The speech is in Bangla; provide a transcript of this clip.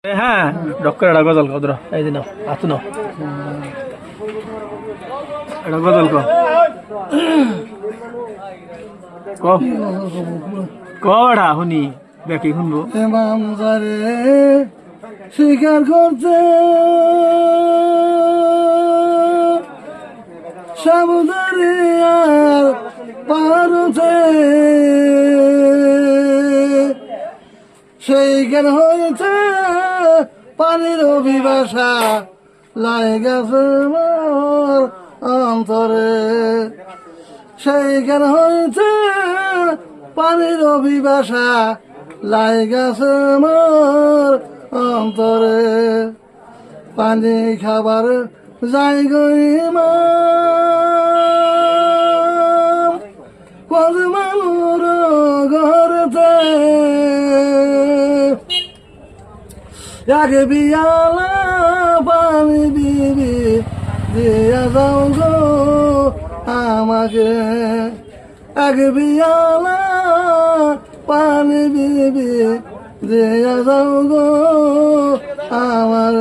হ্যাঁ ডক্টর এটা গজল কদর এই দিন আতুন এটা গজল কটা শুনি বেকি শুনবো স্বীকার করতে সাবধানে আর পারতে সেই জ্ঞান হয়েছে পানির অভিবাসা লাইগাছে মোর অন্তরে সেই জ্ঞান হয়েছে পানির অভিবাসা লাইগাছে মোর অন্তরে পানি খাবার যাই গই মানুর ঘরতে এক বিয়ালা পানি দিবি দিয়া যাও গো আমাকে এক বিয়ালা পানি দিবি দিয়া যাও গো আমার